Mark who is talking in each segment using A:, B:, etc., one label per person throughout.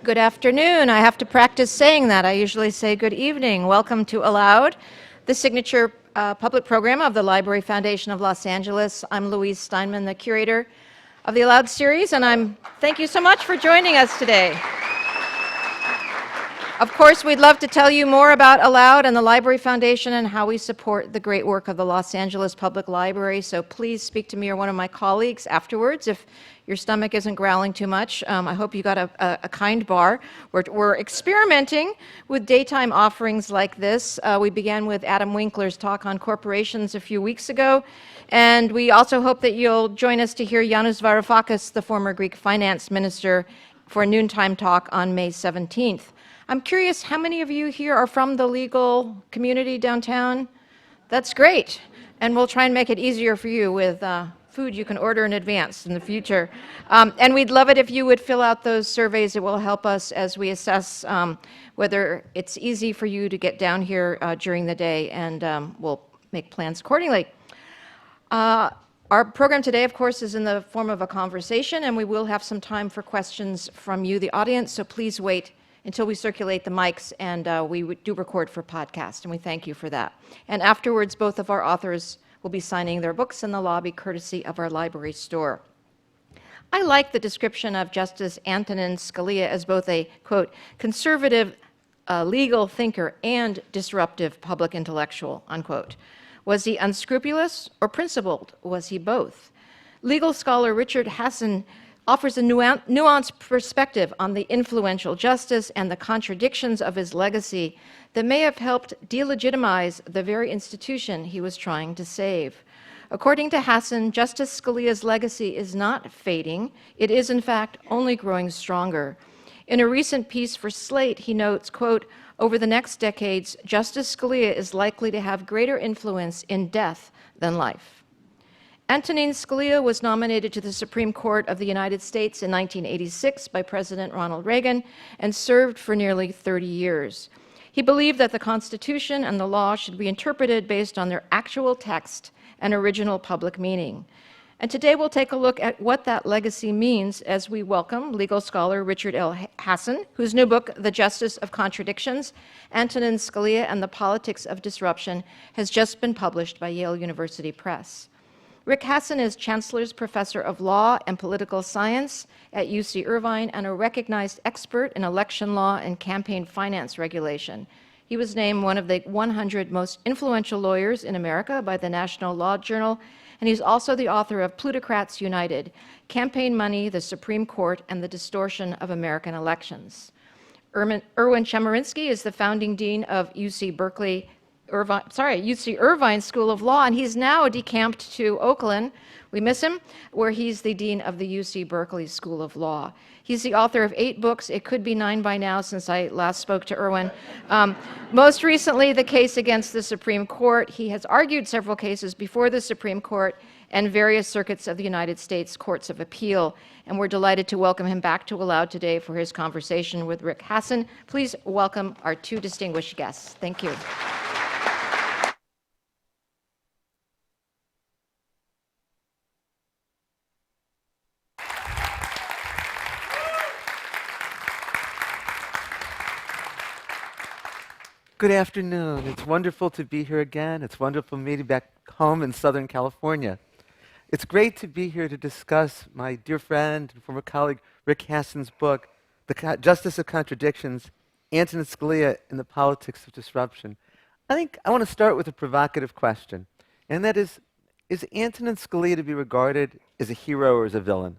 A: Good afternoon. I have to practice saying that. I usually say good evening. Welcome to ALOUD, the signature public program of the Library Foundation of Los Angeles. I'm Louise Steinman, the curator of the ALOUD series, and thank you so much for joining us today. Of course, we'd love to tell you more about ALOUD and the Library Foundation and how we support the great work of the Los Angeles Public Library, so please speak to me or one of my colleagues afterwards if your stomach isn't growling too much. I hope you got a kind bar. We're experimenting with daytime offerings like this. We began with Adam Winkler's talk on corporations a few weeks ago, and we also hope that you'll join us to hear Yanis Varoufakis, the former Greek finance minister, for a noontime talk on May 17th. I'm curious, how many of you here are from the legal community downtown? That's great. And we'll try and make it easier for you with food you can order in advance in the future. And we'd love it if you would fill out those surveys. It will help us as we assess whether it's easy for you to get down here during the day, and we'll make plans accordingly. Our program today, of course, is in the form of a conversation, and we will have some time for questions from you, the audience, so please wait until we circulate the mics, and we do record for podcast, and we thank you for that. And afterwards, both of our authors will be signing their books in the lobby, courtesy of our library store. I like the description of Justice Antonin Scalia as both a, quote, conservative legal thinker and disruptive public intellectual, unquote. Was he unscrupulous or principled? Was he both? Legal scholar Richard Hasen offers a nuanced perspective on the influential justice and the contradictions of his legacy that may have helped delegitimize the very institution he was trying to save. According to Hasen, Justice Scalia's legacy is not fading. It is, in fact, only growing stronger. In a recent piece for Slate, he notes, quote, over the next decades, Justice Scalia is likely to have greater influence in death than life. Antonin Scalia was nominated to the Supreme Court of the United States in 1986 by President Ronald Reagan and served for nearly 30 years. He believed that the Constitution and the law should be interpreted based on their actual text and original public meaning. And today we'll take a look at what that legacy means as we welcome legal scholar Richard L. Hasen, whose new book, The Justice of Contradictions, Antonin Scalia and the Politics of Disruption, has just been published by Yale University Press. Rick Hasen is Chancellor's Professor of Law and Political Science at UC Irvine and a recognized expert in election law and campaign finance regulation. He was named one of the 100 most influential lawyers in America by the National Law Journal, and he's also the author of Plutocrats United, Campaign Money, the Supreme Court, and the Distortion of American Elections. Erwin Chemerinsky is the founding dean of UC Irvine School of Law, and he's now decamped to Oakland, we miss him, where he's the dean of the UC Berkeley School of Law. He's the author of 8 books. It could be 9 by now since I last spoke to Erwin. Most recently, the case against the Supreme Court. He has argued several cases before the Supreme Court and various circuits of the United States Courts of Appeal, and we're delighted to welcome him back to ALOUD today for his conversation with Rick Hasen. Please welcome our 2 distinguished guests. Thank you.
B: Good afternoon. It's wonderful to be here again. It's wonderful to meet you back home in Southern California. It's great to be here to discuss my dear friend and former colleague Rick Hasen's book, The Justice of Contradictions, Antonin Scalia and the Politics of Disruption. I think I want to start with a provocative question, and that is Antonin Scalia to be regarded as a hero or as a villain?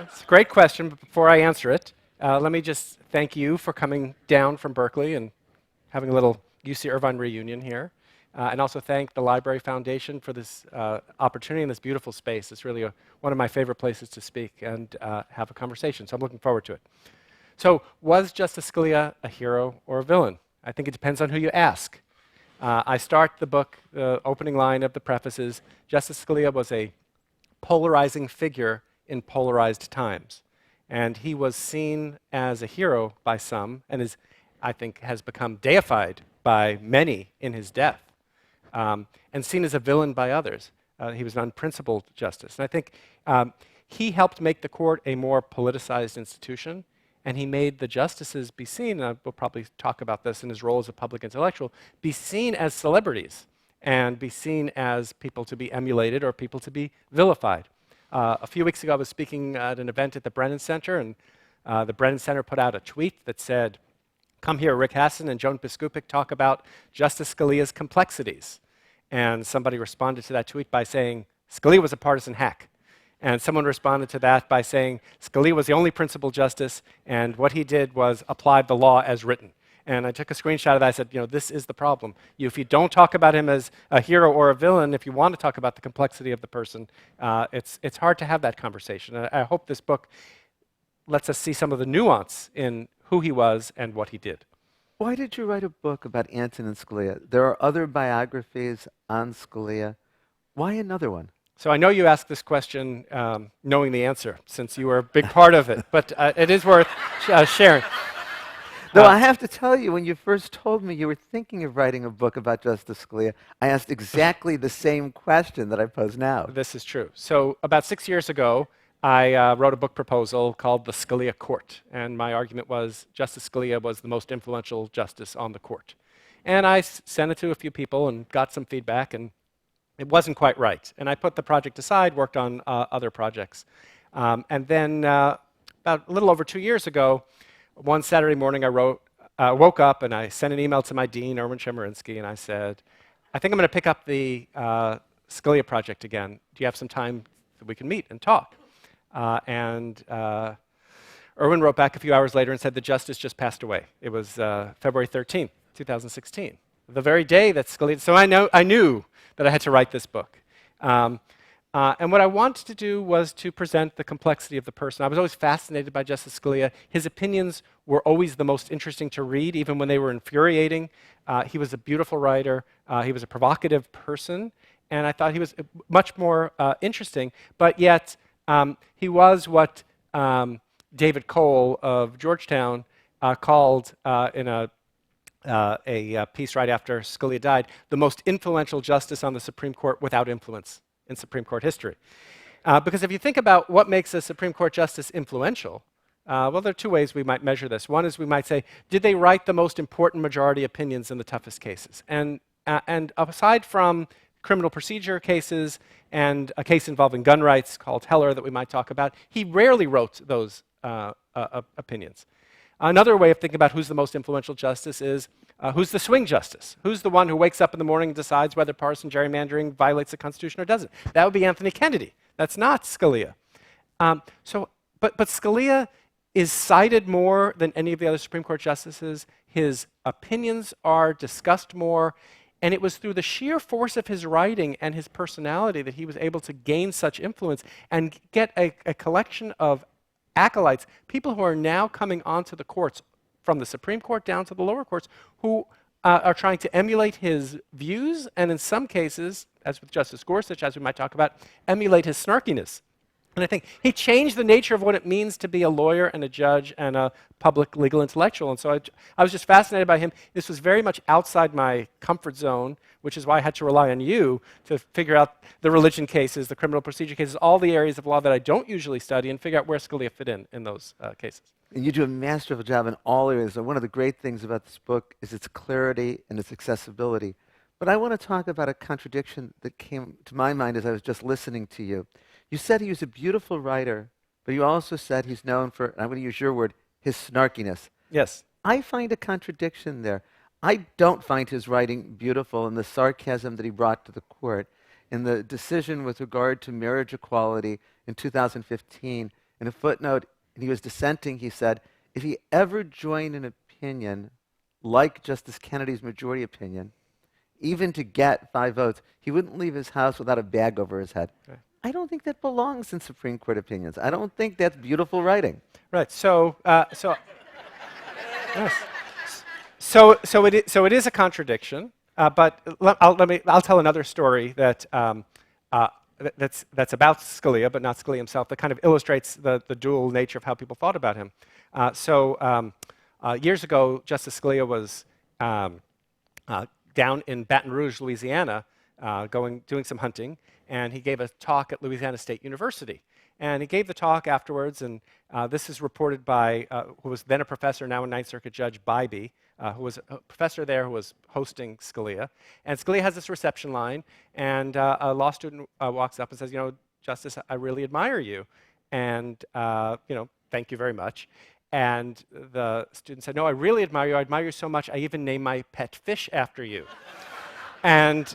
C: It's a great question, but before I answer it, let me just thank you for coming down from Berkeley and having a little UC Irvine reunion here, and also thank the Library Foundation for this opportunity in this beautiful space. It's really one of my favorite places to speak and have a conversation, so I'm looking forward to it. So, was Justice Scalia a hero or a villain? I think it depends on who you ask. I start the book, the opening line of the preface is, Justice Scalia was a polarizing figure in polarized times. And he was seen as a hero by some, and I think has become deified by many in his death, and seen as a villain by others. He was an unprincipled justice. And I think he helped make the court a more politicized institution, and he made the justices be seen, and we'll probably talk about this in his role as a public intellectual, be seen as celebrities and be seen as people to be emulated or people to be vilified. A few weeks ago, I was speaking at an event at the Brennan Center, and the Brennan Center put out a tweet that said, "Come here, Rick Hasen and Joan Biskupic talk about Justice Scalia's complexities." And somebody responded to that tweet by saying, "Scalia was a partisan hack." And someone responded to that by saying, "Scalia was the only principled justice, and what he did was apply the law as written." And I took a screenshot of that. I said, this is the problem. If you don't talk about him as a hero or a villain, if you want to talk about the complexity of the person, it's hard to have that conversation. And I hope this book lets us see some of the nuance in who he was and what he did.
B: Why did you write a book about Antonin Scalia? There are other biographies on Scalia. Why another one?
C: So I know you asked this question knowing the answer, since you were a big part of it, but it is worth sharing.
B: Though I have to tell you, when you first told me you were thinking of writing a book about Justice Scalia, I asked exactly the same question that I pose now.
C: This is true. So about 6 years ago, I wrote a book proposal called The Scalia Court, and my argument was Justice Scalia was the most influential justice on the court. And I sent it to a few people and got some feedback, and it wasn't quite right. And I put the project aside, worked on other projects. And then about a little over 2 years ago, one Saturday morning, I woke up and I sent an email to my dean, Erwin Chemerinsky, and I said, "I think I'm going to pick up the Scalia project again. Do you have some time that we can meet and talk?" And Erwin wrote back a few hours later and said the justice just passed away. It was February 13th, 2016, the very day that Scalia. So I knew that I had to write this book. And what I wanted to do was to present the complexity of the person. I was always fascinated by Justice Scalia. His opinions were always the most interesting to read, even when they were infuriating. He was a beautiful writer. He was a provocative person. And I thought he was much more interesting. But yet, he was what David Cole of Georgetown called in a piece right after Scalia died, the most influential justice on the Supreme Court without influence in Supreme Court history. Because if you think about what makes a Supreme Court justice influential, well, there are two ways we might measure this. One is we might say, did they write the most important majority opinions in the toughest cases? And aside from criminal procedure cases and a case involving gun rights called Heller that we might talk about, he rarely wrote those opinions. Another way of thinking about who's the most influential justice is who's the swing justice? Who's the one who wakes up in the morning and decides whether partisan gerrymandering violates the Constitution or doesn't? That would be Anthony Kennedy. That's not Scalia. But Scalia is cited more than any of the other Supreme Court justices. His opinions are discussed more. And it was through the sheer force of his writing and his personality that he was able to gain such influence and get a collection of acolytes, people who are now coming onto the courts, from the Supreme Court down to the lower courts, who are trying to emulate his views, and in some cases, as with Justice Gorsuch, as we might talk about, emulate his snarkiness. And I think he changed the nature of what it means to be a lawyer and a judge and a public legal intellectual. And so I was just fascinated by him. This was very much outside my comfort zone, which is why I had to rely on you to figure out the religion cases, the criminal procedure cases, all the areas of law that I don't usually study, and figure out where Scalia fit in those cases.
B: And you do a masterful job in all areas. And one of the great things about this book is its clarity and its accessibility. But I want to talk about a contradiction that came to my mind as I was just listening to you. You said he was a beautiful writer, but you also said he's known for, and I'm going to use your word, his snarkiness.
C: Yes.
B: I find a contradiction there. I don't find his writing beautiful in the sarcasm that he brought to the court. In the decision with regard to marriage equality in 2015, in a footnote, and he was dissenting, he said, if he ever joined an opinion like Justice Kennedy's majority opinion, even to get 5 votes, he wouldn't leave his house without a bag over his head. Right. I don't think that belongs in Supreme Court opinions. I don't think that's beautiful writing.
C: Right. So yes. So it is a contradiction. But I'll tell another story that that's about Scalia, but not Scalia himself, that kind of illustrates the dual nature of how people thought about him. Years ago, Justice Scalia was down in Baton Rouge, Louisiana, doing some hunting, and he gave a talk at Louisiana State University. And he gave the talk afterwards, and this is reported by who was then a professor, now a Ninth Circuit Judge, Bybee, who was a professor there who was hosting Scalia. And Scalia has this reception line, and a law student walks up and says, Justice, I really admire you, and thank you very much. And the student said, no, I really admire you. I admire you so much, I even named my pet fish after you. and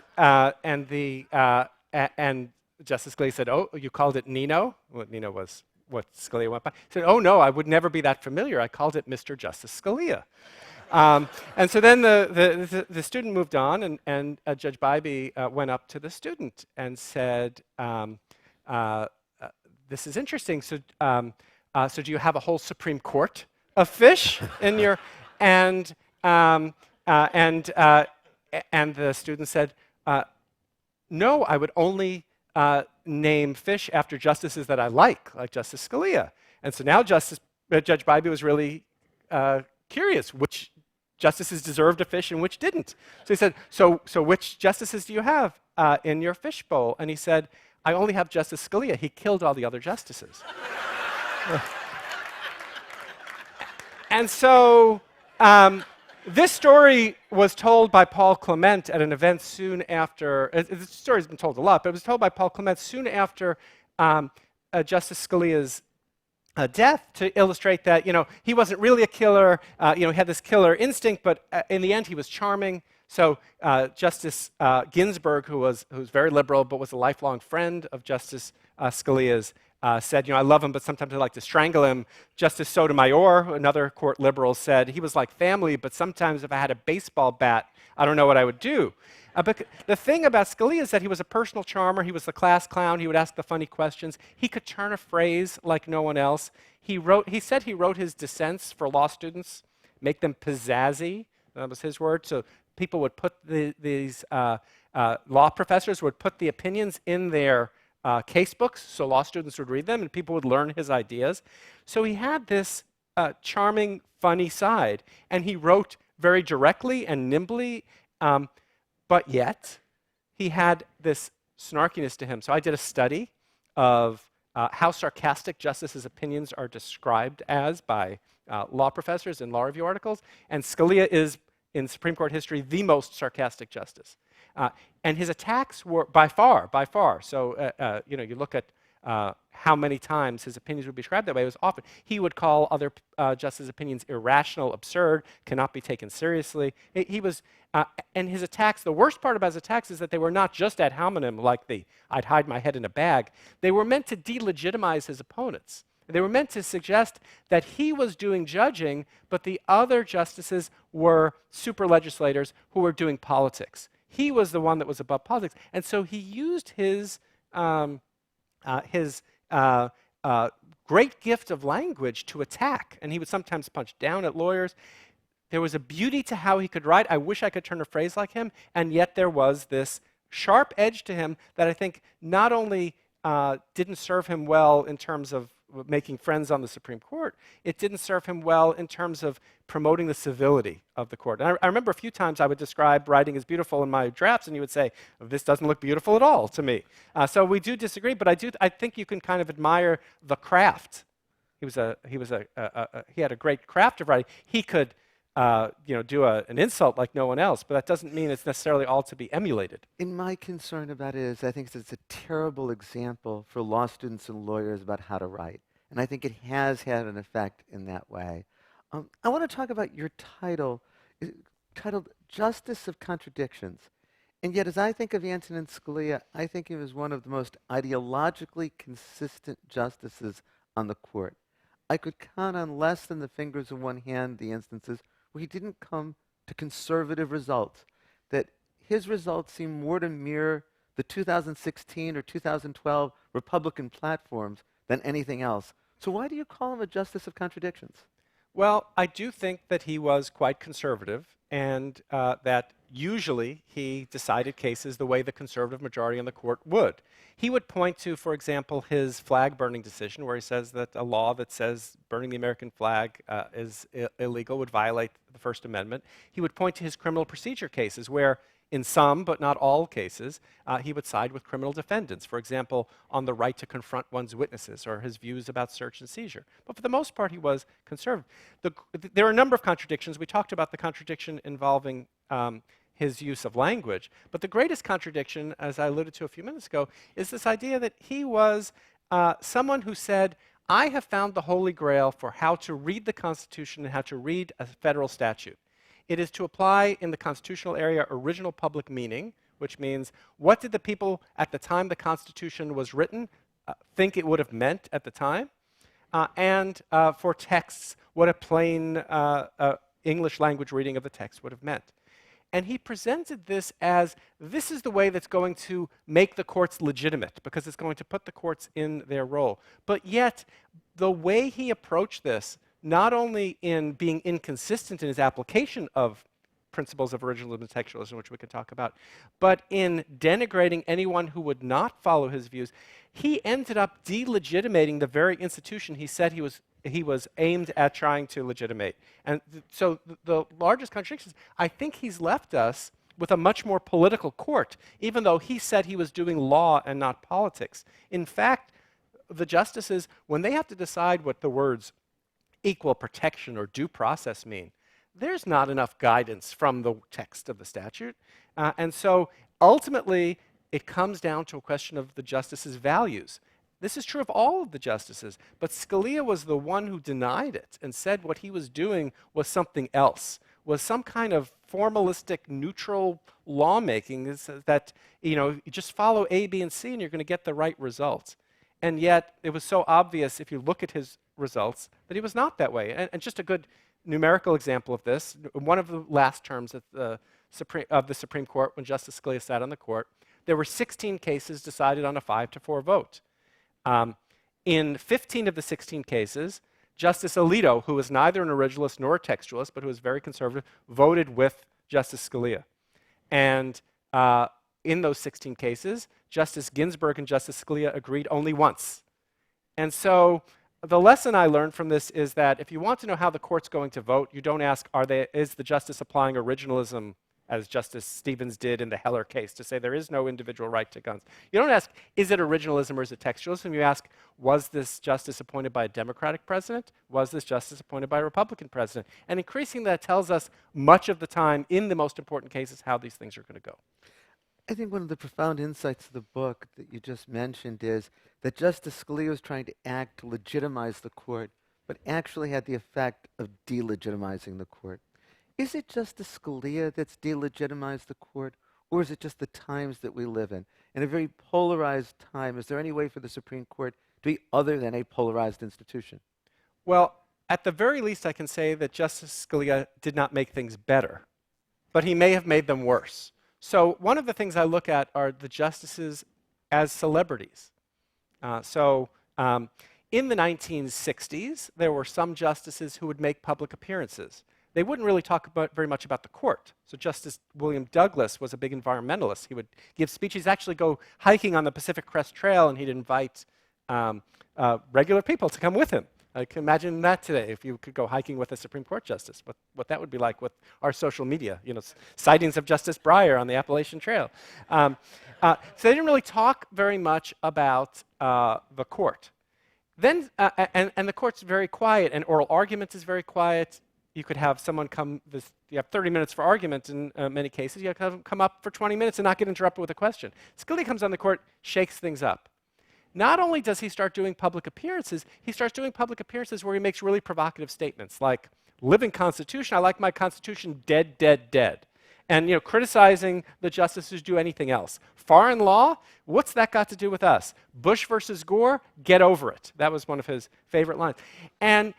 C: Justice Scalia said, oh, you called it Nino? Well, Nino was what Scalia went by. He said, oh, no, I would never be that familiar. I called it Mr. Justice Scalia. And so then the student moved on, and Judge Bybee went up to the student and said, this is interesting. So do you have a whole Supreme Court of fish in your... And the student said, no, I would only name fish after justices that I like Justice Scalia. And so now Judge Bybee was really curious which justices deserved a fish and which didn't. So he said, so which justices do you have in your fishbowl? And he said, I only have Justice Scalia. He killed all the other justices. And so this story was told by Paul Clement at an event soon after. This story's been told a lot, but it was told by Paul Clement soon after Justice Scalia's death, to illustrate that he wasn't really a killer. He had this killer instinct, but in the end he was charming. So Justice Ginsburg, who's very liberal but was a lifelong friend of Justice Scalia's, said, I love him, but sometimes I like to strangle him. Justice Sotomayor, another court liberal, said he was like family, but sometimes if I had a baseball bat, I don't know what I would do. But the thing about Scalia is that he was a personal charmer. He was the class clown. He would ask the funny questions. He could turn a phrase like no one else. He said he wrote his dissents for law students, make them pizzazzy. That was his word. So people would put these law professors would put the opinions in their case books, so law students would read them, and people would learn his ideas. So he had this charming, funny side, and he wrote very directly and nimbly, but yet he had this snarkiness to him. So I did a study of how sarcastic justices' opinions are described as by law professors in law review articles, and Scalia is, in Supreme Court history, the most sarcastic justice. And his attacks were by far. So, you look at how many times his opinions would be described that way. It was often. He would call other justices' opinions irrational, absurd, cannot be taken seriously. He was, and his attacks, the worst part about his attacks is that they were not just ad hominem, like the I'd hide my head in a bag. They were meant to delegitimize his opponents. They were meant to suggest that he was doing judging, but the other justices were super legislators who were doing politics. He was the one that was above politics. And so he used his great gift of language to attack. And he would sometimes punch down at lawyers. There was a beauty to how he could write. I wish I could turn a phrase like him. And yet there was this sharp edge to him that I think not only didn't serve him well in terms of making friends on the Supreme Court, it didn't serve him well in terms of promoting the civility of the court. And I remember a few times I would describe writing as beautiful in my drafts, and you would say, this doesn't look beautiful at all to me. So we do disagree, but I think you can kind of admire the craft. He had a great craft of writing. He could do an insult like no one else, but that doesn't mean it's necessarily all to be emulated.
B: And my concern about it is I think it's a terrible example for law students and lawyers about how to write. And I think it has had an effect in that way. I want to talk about your title, titled Justice of Contradictions. And yet, as I think of Antonin Scalia, I think he was one of the most ideologically consistent justices on the court. I could count on less than the fingers of one hand the instances where he didn't come to conservative results, that his results seem more to mirror the 2016 or 2012 Republican platforms than anything else. So why do you call him a justice of contradictions?
C: Well, I do think that he was quite conservative, and that usually he decided cases the way the conservative majority on the court would. He would point to, for example, his flag burning decision, where he says that a law that says burning the American flag is illegal would violate the First Amendment. He would point to his criminal procedure cases, where in some, but not all cases, he would side with criminal defendants, for example, on the right to confront one's witnesses or his views about search and seizure. But for the most part, he was conservative. There are a number of contradictions. We talked about the contradiction involving his use of language. But the greatest contradiction, as I alluded to a few minutes ago, is this idea that he was someone who said, I have found the Holy Grail for how to read the Constitution and how to read a federal statute. It is to apply in the constitutional area original public meaning, which means what did the people at the time the Constitution was written think it would have meant at the time? And for texts, what a plain English language reading of the text would have meant. And he presented this as this is the way that's going to make the courts legitimate because it's going to put the courts in their role. But yet, the way he approached this, not only in being inconsistent in his application of principles of originalism and textualism, which we could talk about, but in denigrating anyone who would not follow his views, he ended up delegitimating the very institution he said he was aimed at trying to legitimate. And so the largest contradiction is, I think he's left us with a much more political court, even though he said he was doing law and not politics. In fact, the justices, when they have to decide what the words equal protection or due process mean, there's not enough guidance from the text of the statute. And so ultimately, it comes down to a question of the justices' values. This is true of all of the justices, but Scalia was the one who denied it and said what he was doing was something else, was some kind of formalistic, neutral lawmaking that, you just follow A, B, and C and you're going to get the right results. And yet, it was so obvious if you look at his results that he was not that way. And just a good numerical example of this, one of the last terms of the Supreme Court, when Justice Scalia sat on the court, there were 16 cases decided on a 5-4 vote. In 15 of the 16 cases, Justice Alito, who was neither an originalist nor a textualist, but who was very conservative, voted with Justice Scalia. And in those 16 cases, Justice Ginsburg and Justice Scalia agreed only once. And so the lesson I learned from this is that if you want to know how the court's going to vote, you don't ask, is the justice applying originalism, as Justice Stevens did in the Heller case, to say there is no individual right to guns. You don't ask, is it originalism or is it textualism? You ask, was this justice appointed by a Democratic president? Was this justice appointed by a Republican president? And increasingly, that tells us much of the time, in the most important cases, how these things are going to go.
B: I think one of the profound insights of the book that you just mentioned is that Justice Scalia was trying to act to legitimize the court, but actually had the effect of delegitimizing the court. Is it Justice Scalia that's delegitimized the court, or is it just the times that we live in? In a very polarized time, is there any way for the Supreme Court to be other than a polarized institution?
C: Well, at the very least, I can say that Justice Scalia did not make things better, but he may have made them worse. So one of the things I look at are the justices as celebrities. In the 1960s, there were some justices who would make public appearances. They wouldn't really talk very much about the court. So Justice William Douglas was a big environmentalist. He would give speeches, he'd actually go hiking on the Pacific Crest Trail, and he'd invite regular people to come with him. I can imagine that today, if you could go hiking with a Supreme Court justice, what that would be like with our social media, sightings of Justice Breyer on the Appalachian Trail. So they didn't really talk very much about the court. Then, and the court's very quiet, and oral argument is very quiet. You could have someone you have 30 minutes for argument in many cases. You have to come up for 20 minutes and not get interrupted with a question. Scalia comes on the court, shakes things up. Not only does he start doing public appearances, he starts doing public appearances where he makes really provocative statements like, living Constitution, I like my Constitution dead, dead, dead. And criticizing the justices who do anything else. Foreign law, what's that got to do with us? Bush versus Gore, get over it. That was one of his favorite lines. And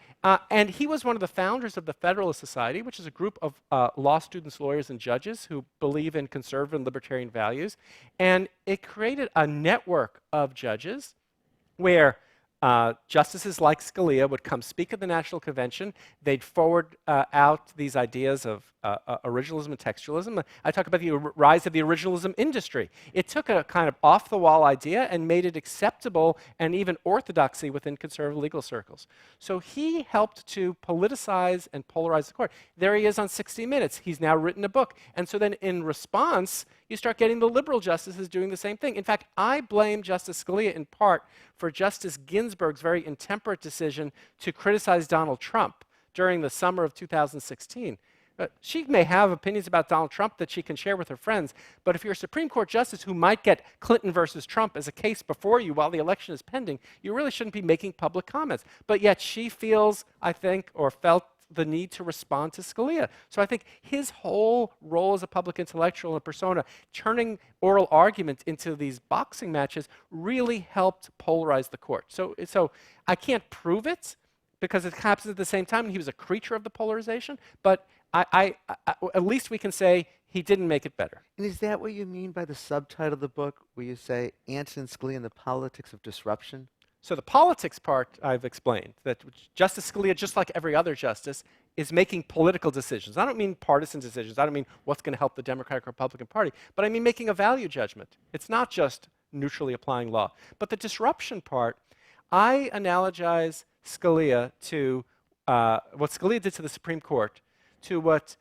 C: he was one of the founders of the Federalist Society, which is a group of law students, lawyers, and judges who believe in conservative and libertarian values. And it created a network of judges where justices like Scalia would come speak at the National Convention. They'd forward out these ideas of originalism and textualism. I talk about the rise of the originalism industry. It took a kind of off-the-wall idea and made it acceptable and even orthodoxy within conservative legal circles. So he helped to politicize and polarize the court. There he is on 60 Minutes. He's now written a book. And so then in response, you start getting the liberal justices doing the same thing. In fact, I blame Justice Scalia in part for Justice Ginsburg's very intemperate decision to criticize Donald Trump during the summer of 2016. She may have opinions about Donald Trump that she can share with her friends, but if you're a Supreme Court justice who might get Clinton versus Trump as a case before you while the election is pending, you really shouldn't be making public comments. But yet she feels, I think, or felt the need to respond to Scalia. So I think his whole role as a public intellectual and persona, turning oral argument into these boxing matches, really helped polarize the court. So I can't prove it because it happens at the same time, and he was a creature of the polarization, but at least we can say he didn't make it better.
B: And is that what you mean by the subtitle of the book, where you say Antonin Scalia and the Politics of Disruption?
C: So the politics part I've explained, that Justice Scalia, just like every other justice, is making political decisions. I don't mean partisan decisions. I don't mean what's going to help the Democratic or Republican Party, but I mean making a value judgment. It's not just neutrally applying law. But the disruption part, I analogize Scalia to what Scalia did to the Supreme Court, to what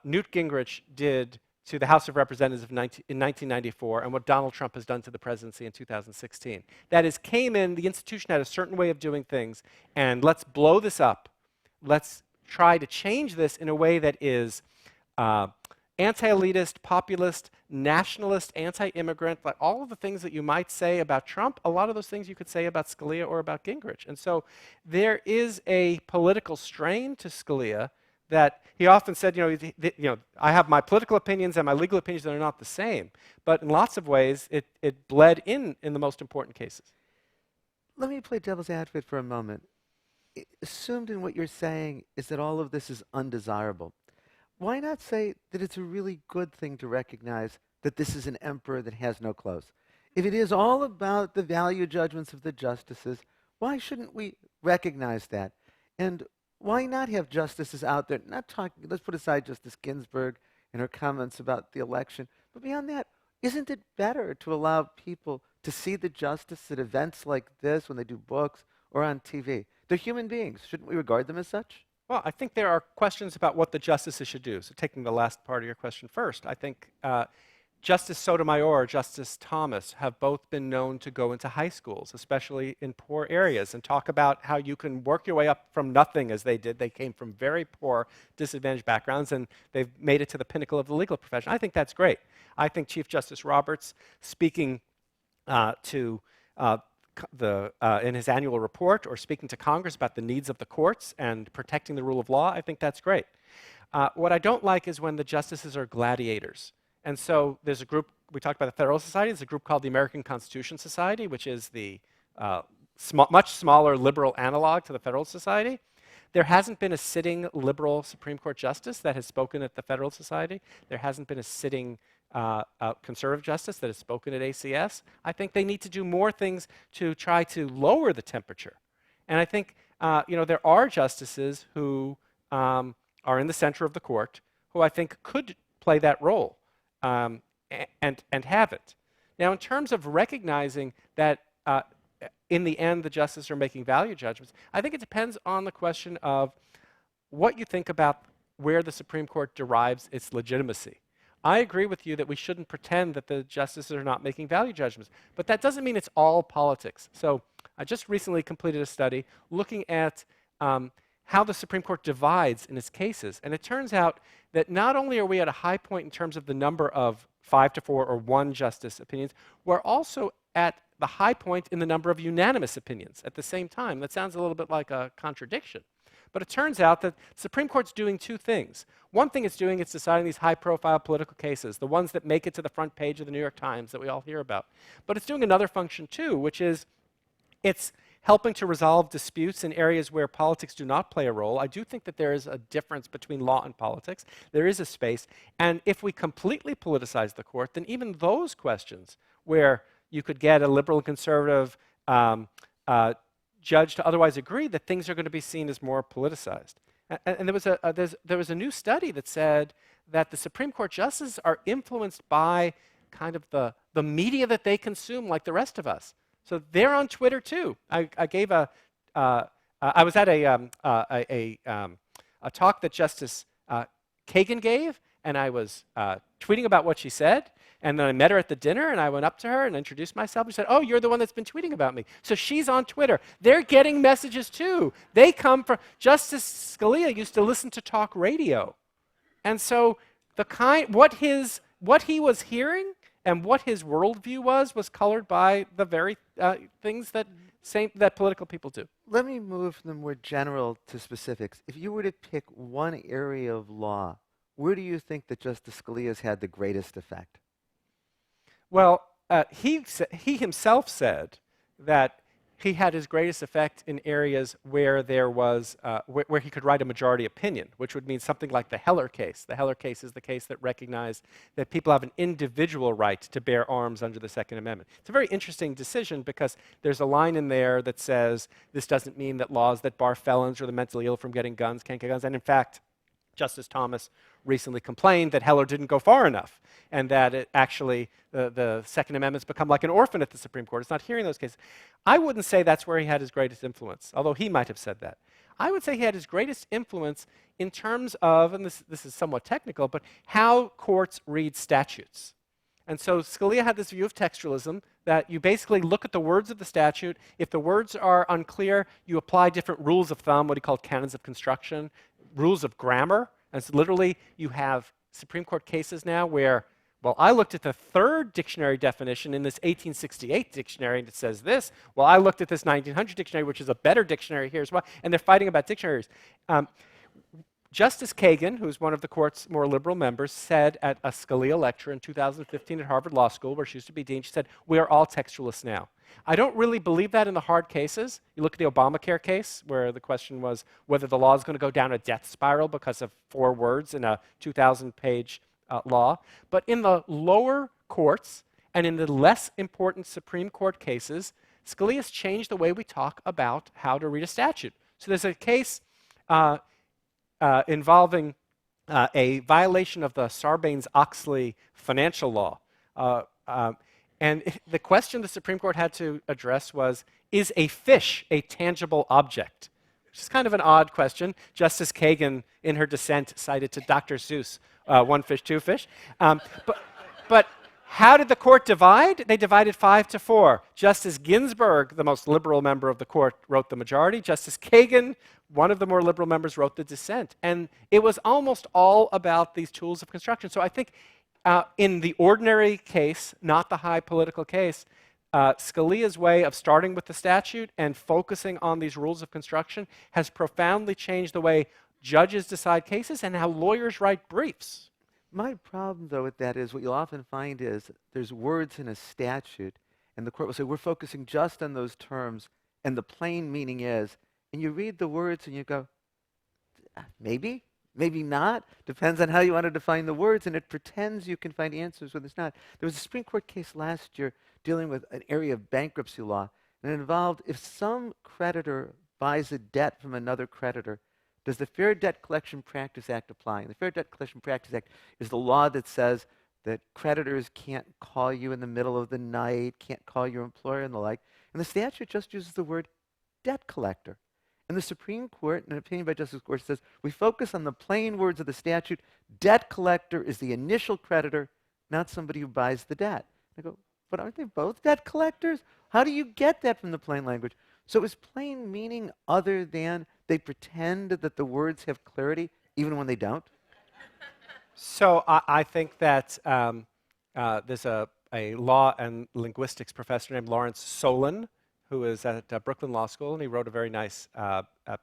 C: Newt Gingrich did to the House of Representatives in 1994, and what Donald Trump has done to the presidency in 2016. That is, came in, the institution had a certain way of doing things, and let's blow this up. Let's try to change this in a way that is anti-elitist, populist, nationalist, anti-immigrant, like all of the things that you might say about Trump, a lot of those things you could say about Scalia or about Gingrich. And so there is a political strain to Scalia that he often said, I have my political opinions and my legal opinions that are not the same. But in lots of ways, it bled in the most important cases.
B: Let me play devil's advocate for a moment. Assumed in what you're saying is that all of this is undesirable. Why not say that it's a really good thing to recognize that this is an emperor that has no clothes? If it is all about the value judgments of the justices, why shouldn't we recognize that? And why not have justices out there, not talking, let's put aside Justice Ginsburg and her comments about the election, but beyond that, isn't it better to allow people to see the justice at events like this when they do books or on TV? They're human beings. Shouldn't we regard them as such?
C: Well, I think there are questions about what the justices should do. So taking the last part of your question first, I think Justice Sotomayor, Justice Thomas have both been known to go into high schools, especially in poor areas, and talk about how you can work your way up from nothing as they did. They came from very poor, disadvantaged backgrounds, and they've made it to the pinnacle of the legal profession. I think that's great. I think Chief Justice Roberts, speaking in his annual report or speaking to Congress about the needs of the courts and protecting the rule of law, I think that's great. What I don't like is when the justices are gladiators. And so there's a group, we talked about the Federalist Society, there's a group called the American Constitution Society, which is the much smaller liberal analog to the Federalist Society. There hasn't been a sitting liberal Supreme Court justice that has spoken at the Federalist Society. There hasn't been a sitting conservative justice that has spoken at ACS. I think they need to do more things to try to lower the temperature. And I think there are justices who are in the center of the court who I think could play that role. And have it. Now, in terms of recognizing that in the end the justices are making value judgments, I think it depends on the question of what you think about where the Supreme Court derives its legitimacy. I agree with you that we shouldn't pretend that the justices are not making value judgments, but that doesn't mean it's all politics. So I just recently completed a study looking at how the Supreme Court divides in its cases. And it turns out that not only are we at a high point in terms of the number of 5-4 or 1 justice opinions, we're also at the high point in the number of unanimous opinions at the same time. That sounds a little bit like a contradiction. But it turns out that the Supreme Court's doing two things. One thing it's doing is deciding these high-profile political cases, the ones that make it to the front page of the New York Times that we all hear about. But it's doing another function too, which is it's helping to resolve disputes in areas where politics do not play a role. I do think that there is a difference between law and politics. There is a space. And if we completely politicize the court, then even those questions where you could get a liberal and conservative judge to otherwise agree that things are going to be seen as more politicized. And there was a new study that said that the Supreme Court justices are influenced by kind of the media that they consume like the rest of us. So they're on Twitter too. I was at a talk that Justice Kagan gave, and I was tweeting about what she said. And then I met her at the dinner, and I went up to her and introduced myself. And she said, "Oh, you're the one that's been tweeting about me." So she's on Twitter. They're getting messages too. They come from Justice Scalia used to listen to talk radio, and so what he was hearing and what his worldview was colored by the very things that political people do.
B: Let me move from the more general to specifics. If you were to pick one area of law, where do you think that Justice Scalia has had the greatest effect?
C: Well, he himself said that he had his greatest effect in areas where there was where he could write a majority opinion, which would mean something like the Heller case. The Heller case is the case that recognized that people have an individual right to bear arms under the Second Amendment. It's a very interesting decision because there's a line in there that says this doesn't mean that laws that bar felons or the mentally ill from getting guns can't get guns. And in fact, Justice Thomas recently complained that Heller didn't go far enough, and that it actually the Second Amendment's become like an orphan at the Supreme Court. It's not hearing those cases. I wouldn't say that's where he had his greatest influence, although he might have said that. I would say he had his greatest influence in terms of, and this is somewhat technical, but how courts read statutes. And so Scalia had this view of textualism that you basically look at the words of the statute. If the words are unclear, you apply different rules of thumb, what he called canons of construction, rules of grammar. And so literally, you have Supreme Court cases now where, well, I looked at the third dictionary definition in this 1868 dictionary, and it says this. Well, I looked at this 1900 dictionary, which is a better dictionary here as well. And they're fighting about dictionaries. Justice Kagan, who's one of the court's more liberal members, said at a Scalia lecture in 2015 at Harvard Law School, where she used to be dean, she said, "We are all textualists now." I don't really believe that in the hard cases. You look at the Obamacare case, where the question was whether the law is going to go down a death spiral because of 4 words in a 2,000-page law. But in the lower courts and in the less important Supreme Court cases, Scalia's changed the way we talk about how to read a statute. So there's a case involving a violation of the Sarbanes-Oxley financial law. And the question the Supreme Court had to address was, is a fish a tangible object? Which is kind of an odd question. Justice Kagan, in her dissent, cited to Dr. Seuss, one fish, two fish. But how did the court divide? They divided 5-4. Justice Ginsburg, the most liberal member of the court, wrote the majority. Justice Kagan, one of the more liberal members, wrote the dissent. And it was almost all about these tools of construction. So I think in the ordinary case, not the high political case, Scalia's way of starting with the statute and focusing on these rules of construction has profoundly changed the way judges decide cases and how lawyers write briefs.
B: My problem, though, with that is what you'll often find is there's words in a statute, and the court will say, we're focusing just on those terms, and the plain meaning is, and you read the words and you go, maybe, maybe not, depends on how you want to define the words, and it pretends you can find answers when it's not. There was a Supreme Court case last year dealing with an area of bankruptcy law, and it involved if some creditor buys a debt from another creditor, does the Fair Debt Collection Practice Act apply? And the Fair Debt Collection Practice Act is the law that says that creditors can't call you in the middle of the night, can't call your employer and the like. And the statute just uses the word debt collector. And the Supreme Court, in an opinion by Justice Gorsuch, says, we focus on the plain words of the statute. Debt collector is the initial creditor, not somebody who buys the debt. I go, but aren't they both debt collectors? How do you get that from the plain language? So is plain meaning other than they pretend that the words have clarity even when they don't?
C: So I think that there's a law and linguistics professor named Lawrence Solon, who is at Brooklyn Law School, and he wrote a very nice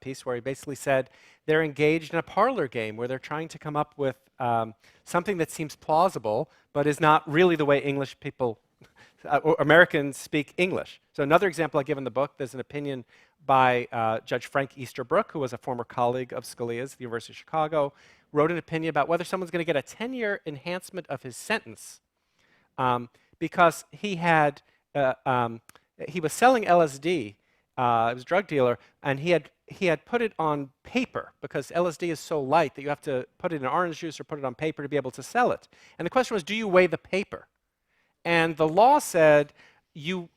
C: piece where he basically said they're engaged in a parlor game where they're trying to come up with something that seems plausible but is not really the way English people Americans speak English. So another example I give in the book, there's an opinion by Judge Frank Easterbrook, who was a former colleague of Scalia's at the University of Chicago, wrote an opinion about whether someone's going to get a 10-year enhancement of his sentence because he was selling LSD he was a drug dealer, and he had put it on paper because LSD is so light that you have to put it in orange juice or put it on paper to be able to sell it. And the question was, do you weigh the paper? And the law said the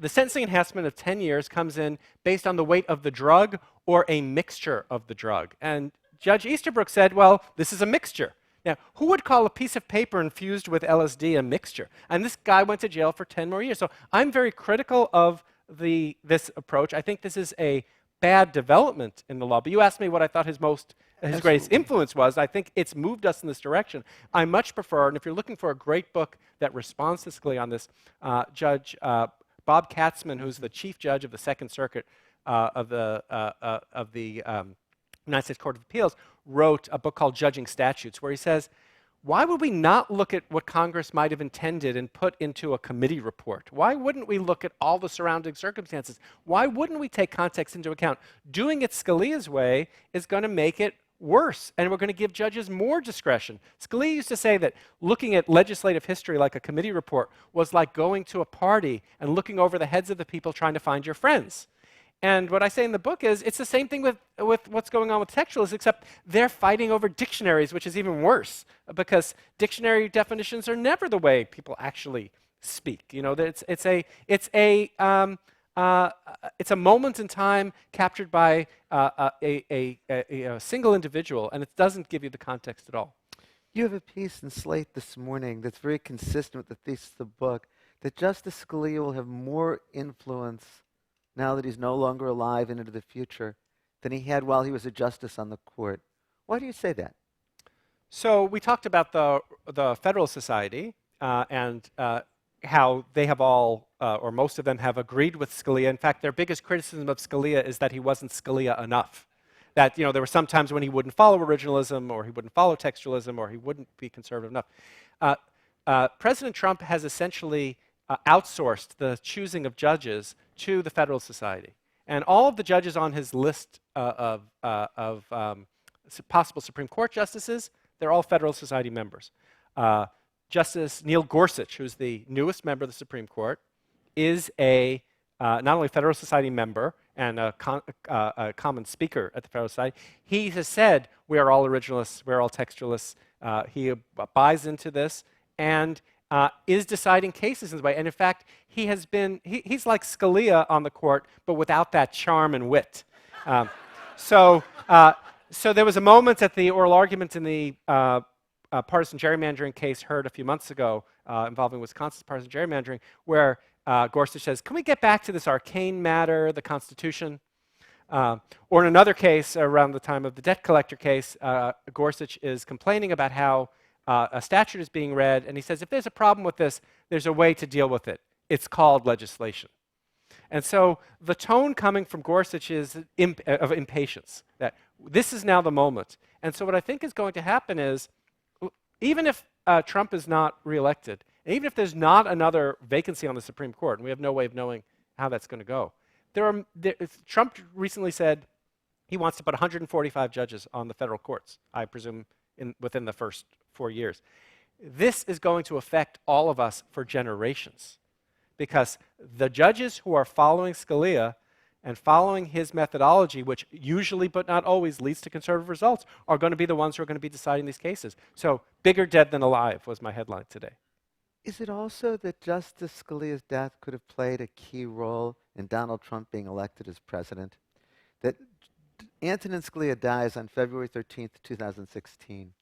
C: sentencing enhancement of 10 years comes in based on the weight of the drug or a mixture of the drug. And Judge Easterbrook said, well, this is a mixture. Now, who would call a piece of paper infused with LSD a mixture? And this guy went to jail for 10 more years. So I'm very critical of this approach. I think this is a bad development in the law. But you asked me what I thought his greatest influence was. I think it's moved us in this direction. I much prefer, and if you're looking for a great book that responds to Scalia on this, Judge Bob Katzman, who's the chief judge of the Second Circuit of the United States Court of Appeals, wrote a book called Judging Statutes, where he says, why would we not look at what Congress might have intended and put into a committee report? Why wouldn't we look at all the surrounding circumstances? Why wouldn't we take context into account? Doing it Scalia's way is going to make it worse, and we're going to give judges more discretion. Scalia used to say that looking at legislative history like a committee report was like going to a party and looking over the heads of the people trying to find your friends. And what I say in the book is it's the same thing with what's going on with textualists, except they're fighting over dictionaries, which is even worse, because dictionary definitions are never the way people actually speak. You know, it's a moment in time captured by a single individual, and it doesn't give you the context at all.
B: You have a piece in Slate this morning that's very consistent with the thesis of the book, that Justice Scalia will have more influence now that he's no longer alive and into the future than he had while he was a justice on the court. Why do you say that?
C: So we talked about the Federalist Society and how they have all, or most of them, have agreed with Scalia. In fact, their biggest criticism of Scalia is that he wasn't Scalia enough. That, you know, there were some times when he wouldn't follow originalism, or he wouldn't follow textualism, or he wouldn't be conservative enough. President Trump has essentially outsourced the choosing of judges to the Federalist Society. And all of the judges on his list of possible Supreme Court justices, they're all Federalist Society members. Justice Neil Gorsuch, who's the newest member of the Supreme Court, is not only a Federalist Society member and a common speaker at the Federalist Society, he has said, we are all originalists, we're all textualists. He buys into this and is deciding cases in this way. And in fact, he's like Scalia on the court, but without that charm and wit. So there was a moment at the oral argument in the partisan gerrymandering case heard a few months ago involving Wisconsin's partisan gerrymandering, where Gorsuch says, can we get back to this arcane matter, the Constitution? Or in another case, around the time of the debt collector case, Gorsuch is complaining about how a statute is being read, and he says, if there's a problem with this, there's a way to deal with it. It's called legislation. And so the tone coming from Gorsuch is of impatience, that this is now the moment. And so what I think is going to happen is, even if Trump is not reelected, and even if there's not another vacancy on the Supreme Court, and we have no way of knowing how that's going to go, Trump recently said he wants to put 145 judges on the federal courts, I presume within the first 4 years. This is going to affect all of us for generations, because the judges who are following Scalia and following his methodology, which usually but not always leads to conservative results, are going to be the ones who are going to be deciding these cases. So bigger dead than alive was my headline today.
B: Is it also that Justice Scalia's death could have played a key role in Donald Trump being elected as president? That Antonin Scalia dies on February 13th, 2016.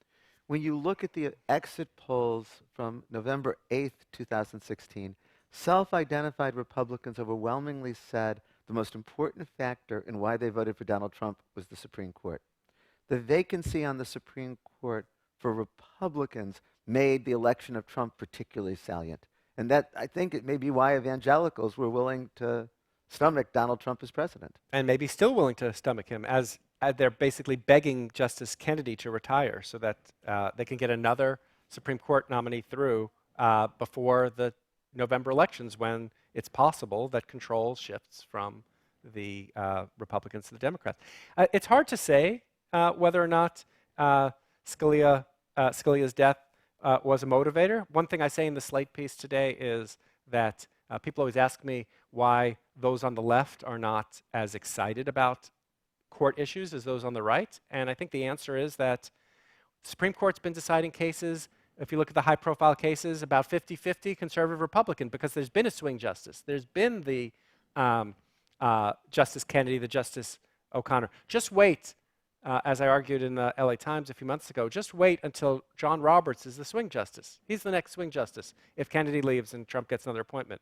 B: When you look at the exit polls from November 8th, 2016, self-identified Republicans overwhelmingly said the most important factor in why they voted for Donald Trump was the Supreme Court. The vacancy on the Supreme Court for Republicans made the election of Trump particularly salient. And that, I think, it may be why evangelicals were willing to stomach Donald Trump as president.
C: And maybe still willing to stomach him, as they're basically begging Justice Kennedy to retire so that they can get another Supreme Court nominee through before the November elections, when it's possible that control shifts from the Republicans to the Democrats. It's hard to say whether or not Scalia's death was a motivator. One thing I say in the Slate piece today is that people always ask me why those on the left are not as excited about court issues as those on the right. And I think the answer is that the Supreme Court's been deciding cases, if you look at the high-profile cases, about 50-50 conservative-Republican, because there's been a swing justice. There's been the Justice Kennedy, the Justice O'Connor. Just wait, as I argued in the LA Times a few months ago, just wait until John Roberts is the swing justice. He's the next swing justice if Kennedy leaves and Trump gets another appointment.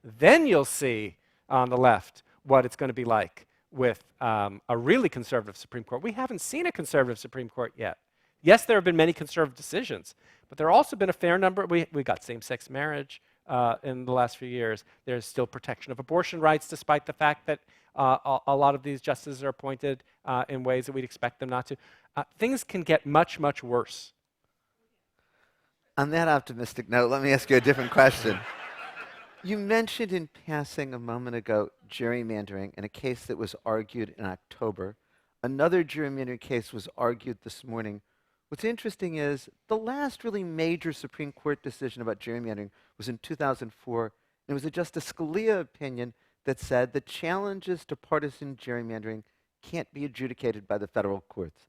C: Then you'll see on the left what it's going to be like with a really conservative Supreme Court. We haven't seen a conservative Supreme Court yet. Yes, there have been many conservative decisions, but there have also been a fair number. We got same-sex marriage in the last few years. There's still protection of abortion rights, despite the fact that a lot of these justices are appointed in ways that we'd expect them not to. Things can get much, much worse.
B: On that optimistic note, let me ask you a different question. You mentioned in passing a moment ago gerrymandering in a case that was argued in October. Another gerrymandering case was argued this morning. What's interesting is the last really major Supreme Court decision about gerrymandering was in 2004. And it was a Justice Scalia opinion that said that challenges to partisan gerrymandering can't be adjudicated by the federal courts.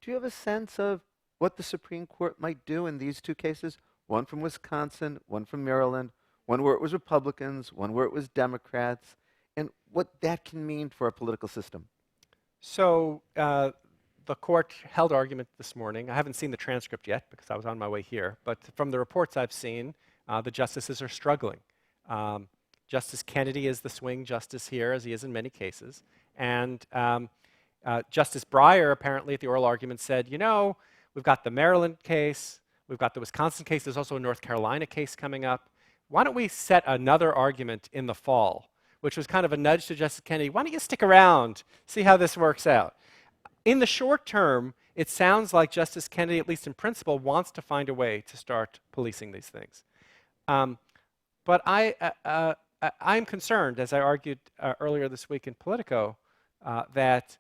B: Do you have a sense of what the Supreme Court might do in these two cases? One from Wisconsin, one from Maryland, one where it was Republicans, one where it was Democrats, and what that can mean for our political system.
C: So the court held argument this morning. I haven't seen the transcript yet because I was on my way here, but from the reports I've seen, the justices are struggling. Justice Kennedy is the swing justice here, as he is in many cases. And Justice Breyer, apparently at the oral argument, said, you know, we've got the Maryland case, we've got the Wisconsin case, there's also a North Carolina case coming up. Why don't we set another argument in the fall, which was kind of a nudge to Justice Kennedy. Why don't you stick around, see how this works out? In the short term, it sounds like Justice Kennedy, at least in principle, wants to find a way to start policing these things. But I'm concerned, as I argued earlier this week in Politico, that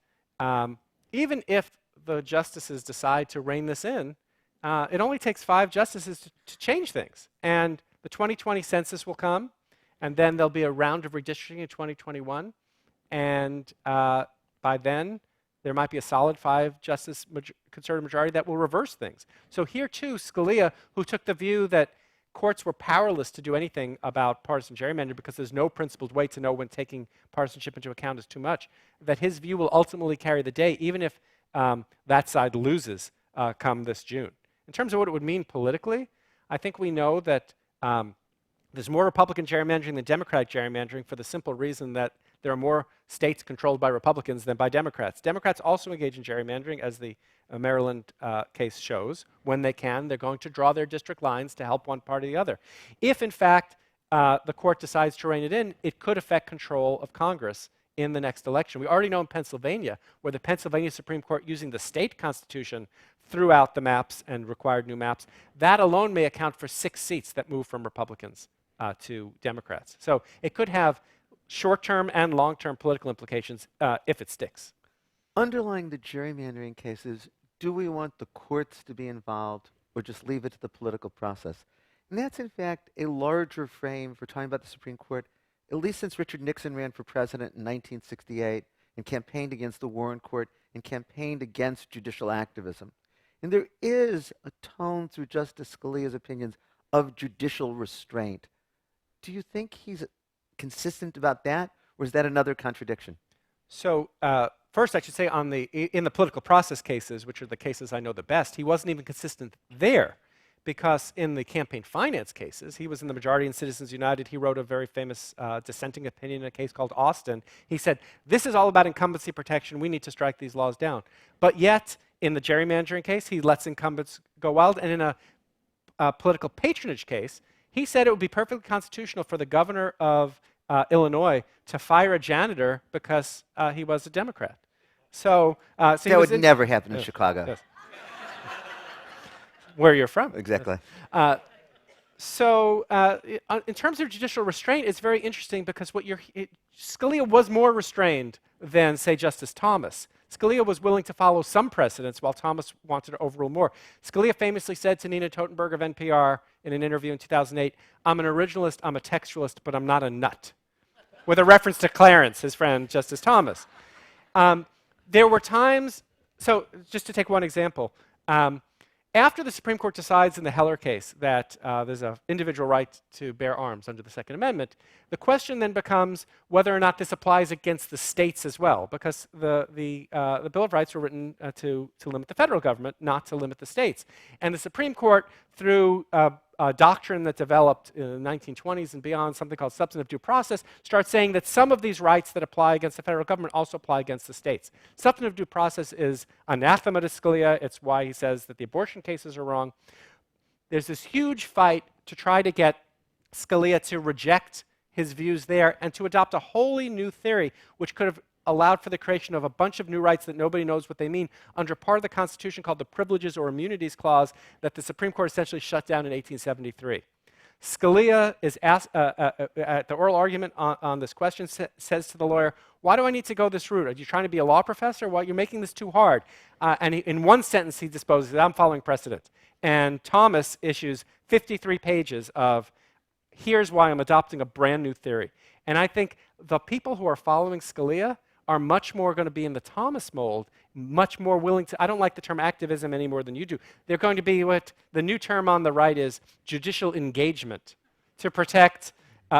C: even if the justices decide to rein this in, it only takes 5 justices to change things. And the 2020 census will come, and then there'll be a round of redistricting in 2021. And by then, there might be a solid 5-justice conservative majority that will reverse things. So here, too, Scalia, who took the view that courts were powerless to do anything about partisan gerrymandering because there's no principled way to know when taking partisanship into account is too much, that his view will ultimately carry the day, even if that side loses come this June. In terms of what it would mean politically, I think we know that there's more Republican gerrymandering than Democratic gerrymandering for the simple reason that there are more states controlled by Republicans than by Democrats. Democrats also engage in gerrymandering, as the Maryland case shows. When they can, they're going to draw their district lines to help one party or the other. If, in fact, the court decides to rein it in, it could affect control of Congress in the next election. We already know in Pennsylvania, where the Pennsylvania Supreme Court, using the state constitution, threw out the maps and required new maps. That alone may account for 6 seats that move from Republicans to Democrats. So it could have short-term and long-term political implications if it sticks.
B: Underlying the gerrymandering cases, do we want the courts to be involved or just leave it to the political process? And that's, in fact, a larger frame for talking about the Supreme Court, at least since Richard Nixon ran for president in 1968 and campaigned against the Warren Court and campaigned against judicial activism. And there is a tone through Justice Scalia's opinions of judicial restraint. Do you think he's consistent about that, or is that another contradiction?
C: So first, I should say in the political process cases, which are the cases I know the best, he wasn't even consistent there, because in the campaign finance cases, he was in the majority in Citizens United. He wrote a very famous dissenting opinion in a case called Austin. He said, this is all about incumbency protection. We need to strike these laws down. But yet, in the gerrymandering case, he lets incumbents go wild. And in a political patronage case, he said it would be perfectly constitutional for the governor of Illinois to fire a janitor because he was a Democrat. So that
B: would never happen in Chicago.
C: Yes. Where you're from.
B: Exactly.
C: So in terms of judicial restraint, it's very interesting because Scalia was more restrained than, say, Justice Thomas. Scalia was willing to follow some precedents while Thomas wanted to overrule more. Scalia famously said to Nina Totenberg of NPR in an interview in 2008, I'm an originalist, I'm a textualist, but I'm not a nut. with a reference to Clarence, his friend, Justice Thomas. There were times, so just to take one example, after the Supreme Court decides in the Heller case that there's an individual right to bear arms under the Second Amendment, the question then becomes whether or not this applies against the states as well, because the Bill of Rights were written to limit the federal government, not to limit the states. And the Supreme Court, through a doctrine that developed in the 1920s and beyond, something called substantive due process, starts saying that some of these rights that apply against the federal government also apply against the states. Substantive due process is anathema to Scalia. It's why he says that the abortion cases are wrong. There's this huge fight to try to get Scalia to reject his views there and to adopt a wholly new theory, which could have allowed for the creation of a bunch of new rights that nobody knows what they mean under part of the Constitution called the Privileges or Immunities Clause that the Supreme Court essentially shut down in 1873. Scalia is asked, at the oral argument on this question, says to the lawyer, why do I need to go this route? Are you trying to be a law professor? Well, you're making this too hard. And in one sentence, he disposes it. I'm following precedent. And Thomas issues 53 pages of, here's why I'm adopting a brand new theory. And I think the people who are following Scalia are much more going to be in the Thomas mold, much more willing to, I don't like the term activism any more than you do. They're going to be what the new term on the right is judicial engagement to protect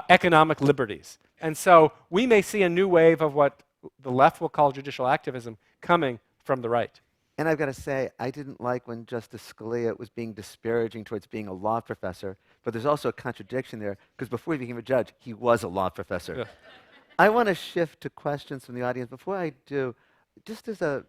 C: economic liberties. And so we may see a new wave of what the left will call judicial activism coming from the right.
B: And I've got to say, I didn't like when Justice Scalia was being disparaging towards being a law professor, but there's also a contradiction there, because before he became a judge, he was a law professor.
C: Yeah.
B: I want to shift to questions from the audience. Before I do, just as an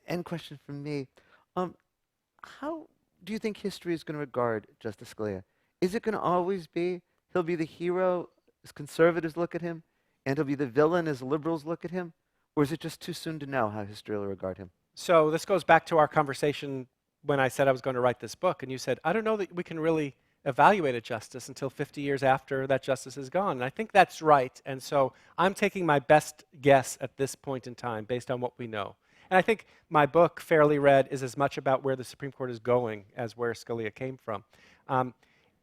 B: end question from me, how do you think history is going to regard Justice Scalia? Is it going to always be, he'll be the hero as conservatives look at him, and he'll be the villain as liberals look at him? Or is it just too soon to know how history will regard him?
C: So this goes back to our conversation when I said I was going to write this book, and you said, I don't know that we can really evaluate a justice until 50 years after that justice is gone. And I think that's right. And so I'm taking my best guess at this point in time based on what we know. And I think my book, Fairly Read, is as much about where the Supreme Court is going as where Scalia came from.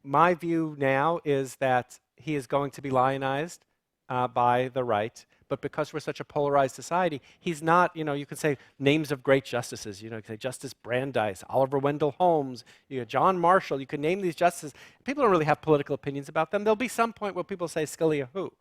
C: My view now is that he is going to be lionized by the right. But because we're such a polarized society, he's not, you can say names of great justices. You can say Justice Brandeis, Oliver Wendell Holmes, John Marshall. You can name these justices. People don't really have political opinions about them. There'll be some point where people say Scalia who.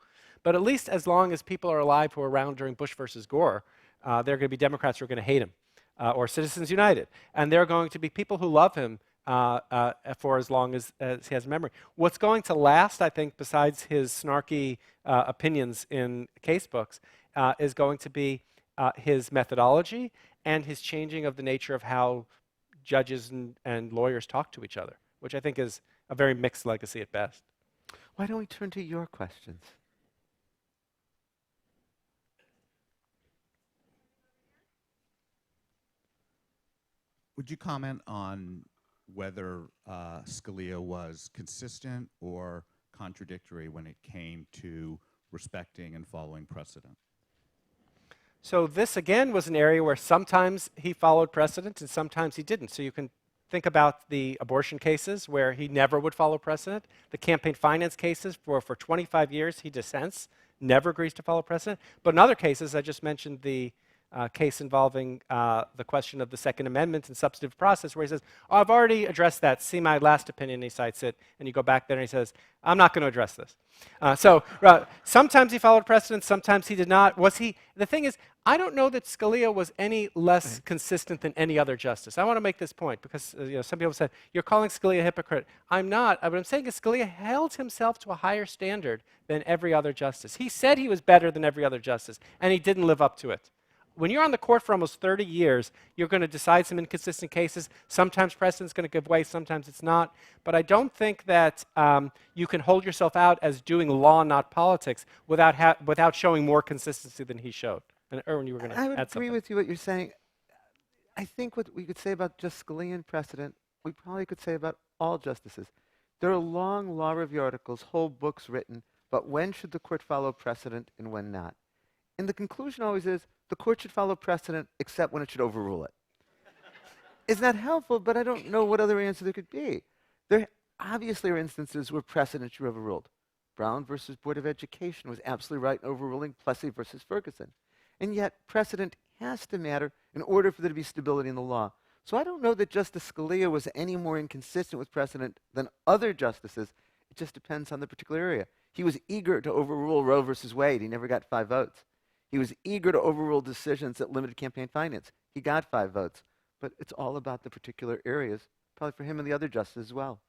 C: But at least as long as people are alive who were around during Bush versus Gore, there are going to be Democrats who are going to hate him, or Citizens United. And there are going to be people who love him for as long as he has memory. What's going to last, I think, besides his snarky opinions in case books, is going to be his methodology and his changing of the nature of how judges and lawyers talk to each other, which I think is a very mixed legacy at best.
B: Why don't we turn to your questions?
D: Would you comment on whether Scalia was consistent or contradictory when it came to respecting and following precedent?
C: So this, again, was an area where sometimes he followed precedent and sometimes he didn't. So you can think about the abortion cases where he never would follow precedent. The campaign finance cases where for 25 years he dissents, never agrees to follow precedent. But in other cases, I just mentioned the case involving the question of the Second Amendment and substantive process, where he says, oh, I've already addressed that. See my last opinion, he cites it. And you go back there and he says, I'm not going to address this. Sometimes he followed precedent, sometimes he did not. The thing is, I don't know that Scalia was any less consistent than any other justice. I want to make this point because some people said, you're calling Scalia a hypocrite. I'm not. What I'm saying is Scalia held himself to a higher standard than every other justice. He said he was better than every other justice, and he didn't live up to it. When you're on the court for almost 30 years, you're going to decide some inconsistent cases. Sometimes precedent's going to give way, sometimes it's not. But I don't think that you can hold yourself out as doing law, not politics, without showing more consistency than he showed. And Erwin, you were going to add something.
B: I would agree with you what you're saying. I think what we could say about just Scalian precedent, we probably could say about all justices. There are long law review articles, whole books written, but when should the court follow precedent and when not? And the conclusion always is, the court should follow precedent except when it should overrule it. It's not helpful, but I don't know what other answer there could be. There obviously are instances where precedent should be overruled. Brown versus Board of Education was absolutely right in overruling Plessy versus Ferguson. And yet, precedent has to matter in order for there to be stability in the law. So I don't know that Justice Scalia was any more inconsistent with precedent than other justices. It just depends on the particular area. He was eager to overrule Roe versus Wade. He never got 5 votes. He was eager to overrule decisions that limited campaign finance. He got 5 votes. But it's all about the particular areas, probably for him and the other justices as well.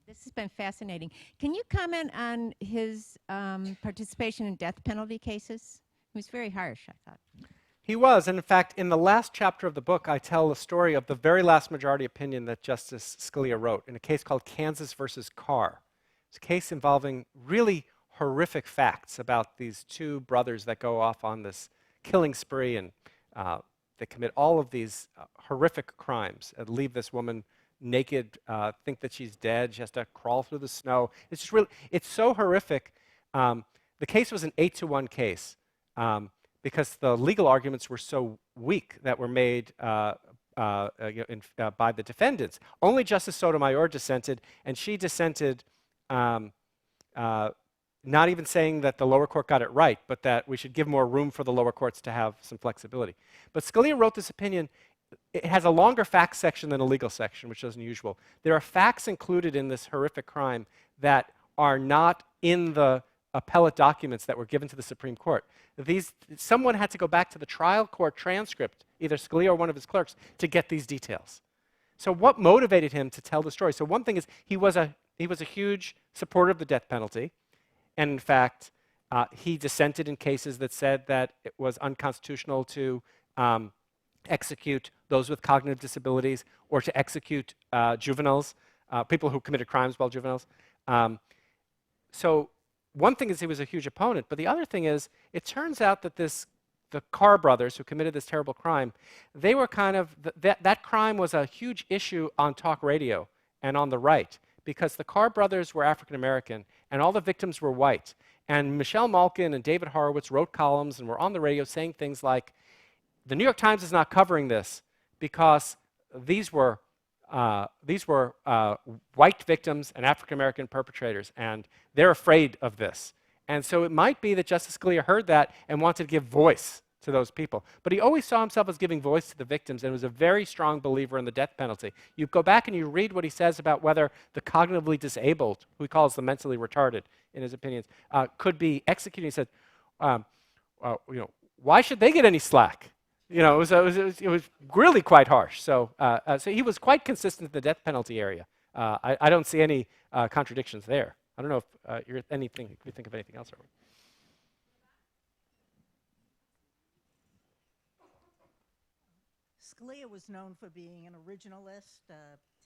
E: This has been fascinating. Can you comment on his participation in death penalty cases? He was very harsh, I thought.
C: He was, and in fact, in the last chapter of the book, I tell the story of the very last majority opinion that Justice Scalia wrote in a case called Kansas versus Carr. It's a case involving really horrific facts about these 2 brothers that go off on this killing spree, and they commit all of these horrific crimes and leave this woman naked, think that she's dead. She has to crawl through the snow. It's just really, it's so horrific. The case was an 8-1 case because the legal arguments were so weak that were made by the defendants. Only Justice Sotomayor dissented, and she dissented not even saying that the lower court got it right, but that we should give more room for the lower courts to have some flexibility. But Scalia wrote this opinion. It has a longer facts section than a legal section, which is unusual. There are facts included in this horrific crime that are not in the appellate documents that were given to the Supreme Court. Someone had to go back to the trial court transcript, either Scalia or one of his clerks, to get these details. So what motivated him to tell the story? So one thing is he was a huge supporter of the death penalty, and in fact, he dissented in cases that said that it was unconstitutional to execute those with cognitive disabilities or to execute juveniles, people who committed crimes while juveniles. So one thing is he was a huge opponent, but the other thing is it turns out that the Carr brothers who committed this terrible crime, they were kind of, that crime was a huge issue on talk radio and on the right because the Carr brothers were African American and all the victims were white. And Michelle Malkin and David Horowitz wrote columns and were on the radio saying things like, the New York Times is not covering this because these were white victims and African-American perpetrators, and they're afraid of this. And so it might be that Justice Scalia heard that and wanted to give voice to those people. But he always saw himself as giving voice to the victims and was a very strong believer in the death penalty. You go back and you read what he says about whether the cognitively disabled, who he calls the mentally retarded in his opinions, could be executed. He said, why should they get any slack? It was really quite harsh. So he was quite consistent in the death penalty area. I don't see any contradictions there. I don't know if you think of anything else. Erwin.
E: Scalia was known for being an originalist,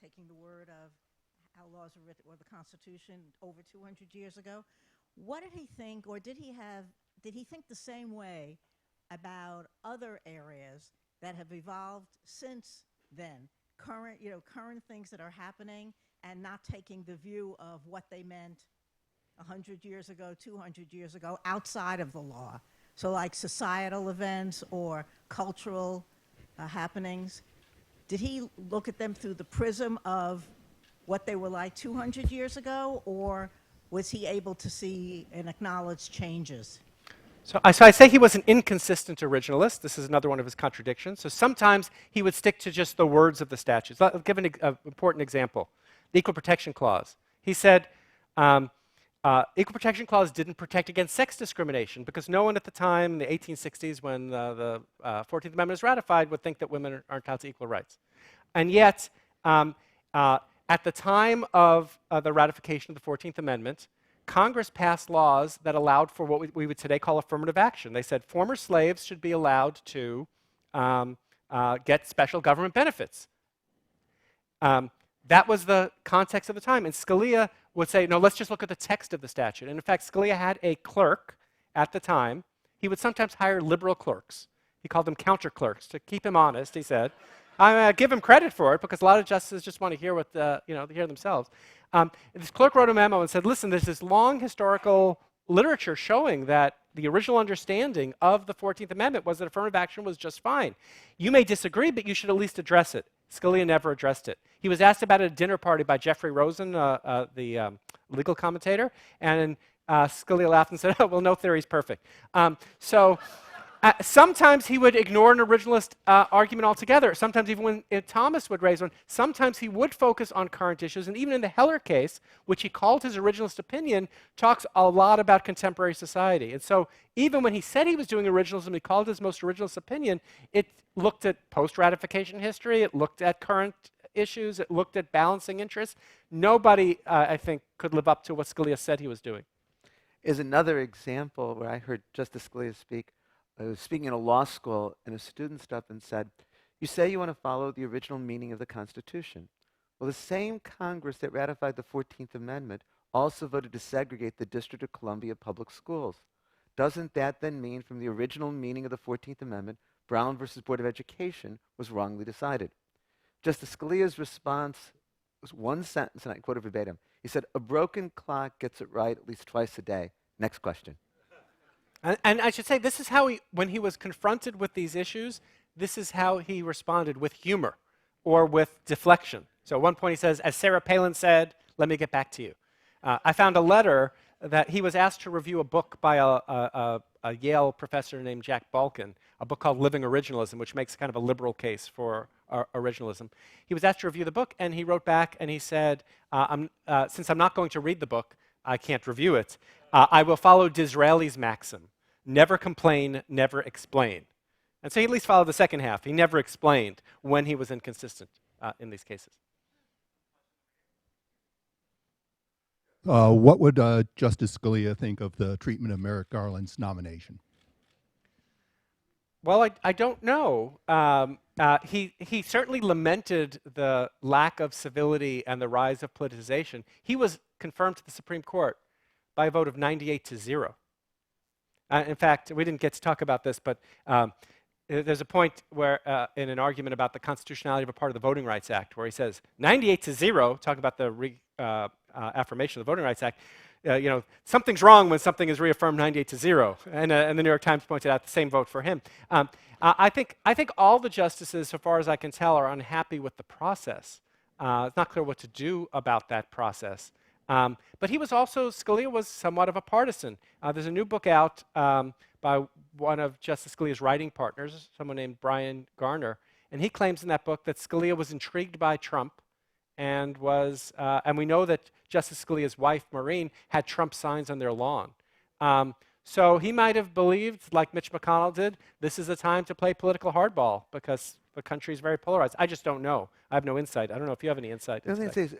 E: taking the word of how laws were written, or the Constitution over 200 years ago. What did he think, or did he think the same way about other areas that have evolved since then, current things that are happening, and not taking the view of what they meant 100 years ago, 200 years ago, outside of the law? So like societal events or cultural happenings. Did he look at them through the prism of what they were like 200 years ago, or was he able to see and acknowledge changes?
C: So I say he was an inconsistent originalist. This is another one of his contradictions. So sometimes he would stick to just the words of the statutes. I'll give an important example. The Equal Protection Clause. He said, Equal Protection Clause didn't protect against sex discrimination because no one at the time, in the 1860s, when the 14th Amendment was ratified, would think that women aren't entitled to equal rights. And yet, at the time of the ratification of the 14th Amendment, Congress passed laws that allowed for what we would today call affirmative action. They said former slaves should be allowed to get special government benefits. That was the context of the time. And Scalia would say, no, let's just look at the text of the statute. And in fact, Scalia had a clerk at the time. He would sometimes hire liberal clerks. He called them counter clerks to keep him honest, he said. I give him credit for it because a lot of justices just want to hear what hear themselves. This clerk wrote a memo and said, listen, there's this long historical literature showing that the original understanding of the 14th Amendment was that affirmative action was just fine. You may disagree, but you should at least address it. Scalia never addressed it. He was asked about it at a dinner party by Jeffrey Rosen, the legal commentator, and Scalia laughed and said, "Oh, well, no theory is perfect." Sometimes he would ignore an originalist argument altogether. Sometimes even when Thomas would raise one, sometimes he would focus on current issues. And even in the Heller case, which he called his originalist opinion, talks a lot about contemporary society. And so even when he said he was doing originalism, he called his most originalist opinion, it looked at post-ratification history, it looked at current issues, it looked at balancing interests. Nobody, I think, could live up to what Scalia said he was doing.
B: Is another example where I heard Justice Scalia speak. I was speaking in a law school, and a student stood up and said, "You say you want to follow the original meaning of the Constitution. Well, the same Congress that ratified the 14th Amendment also voted to segregate the District of Columbia public schools. Doesn't that then mean from the original meaning of the 14th Amendment, Brown versus Board of Education was wrongly decided?" Justice Scalia's response was one sentence, and I quote it verbatim. He said, "A broken clock gets it right at least twice a day. Next question."
C: And I should say, this is how when he was confronted with these issues, this is how he responded, with humor or with deflection. So at one point he says, "As Sarah Palin said, let me get back to you." I found a letter that he was asked to review a book by a Yale professor named Jack Balkin, a book called Living Originalism, which makes kind of a liberal case for originalism. He was asked to review the book, and he wrote back and he said, since I'm not going to read the book, I can't review it. I will follow Disraeli's maxim, never complain, never explain. And so he at least followed the second half. He never explained when he was inconsistent in these cases.
F: What would Justice Scalia think of the treatment of Merrick Garland's nomination?
C: Well, I don't know. He certainly lamented the lack of civility and the rise of politicization. He was confirmed to the Supreme Court by a vote of 98-0. In fact, we didn't get to talk about this, but there's a point where in an argument about the constitutionality of a part of the Voting Rights Act where he says 98-0, talking about the affirmation of the Voting Rights Act, something's wrong when something is reaffirmed 98-0. And the New York Times pointed out the same vote for him. I think all the justices, so far as I can tell, are unhappy with the process. It's not clear what to do about that process. But Scalia was somewhat of a partisan. There's a new book out by one of Justice Scalia's writing partners, someone named Brian Garner, and he claims in that book that Scalia was intrigued by Trump and we know that Justice Scalia's wife, Maureen, had Trump signs on their lawn. So he might have believed, like Mitch McConnell did, this is a time to play political hardball because the country is very polarized. I just don't know. I have no insight. I don't know if you have any insight.
B: The other thing is,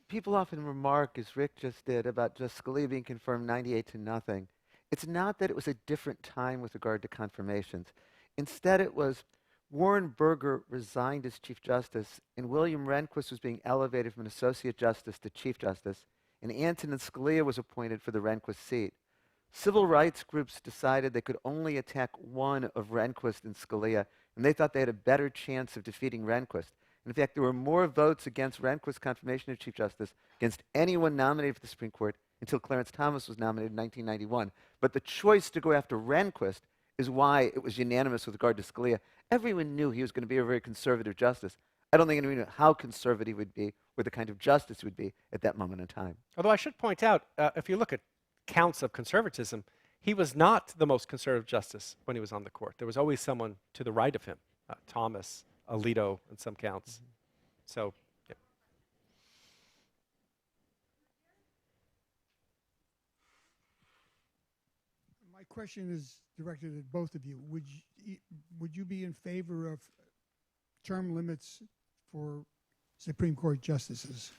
B: people often remark, as Rick just did, about Justice Scalia being confirmed 98-0. It's not that it was a different time with regard to confirmations. Instead, it was Warren Burger resigned as Chief Justice, and William Rehnquist was being elevated from an Associate Justice to Chief Justice, and Antonin Scalia was appointed for the Rehnquist seat. Civil rights groups decided they could only attack one of Rehnquist and Scalia, and they thought they had a better chance of defeating Rehnquist. In fact, there were more votes against Rehnquist's confirmation of Chief Justice against anyone nominated for the Supreme Court until Clarence Thomas was nominated in 1991. But the choice to go after Rehnquist is why it was unanimous with regard to Scalia. Everyone knew he was going to be a very conservative justice. I don't think anyone knew how conservative he would be or the kind of justice he would be at that moment in time.
C: Although I should point out, if you look at counts of conservatism, he was not the most conservative justice when he was on the court. There was always someone to the right of him, Thomas, Alito, in some counts. Mm-hmm. So, yeah.
G: My question is directed at both of you. Would you be in favor of term limits for Supreme Court justices?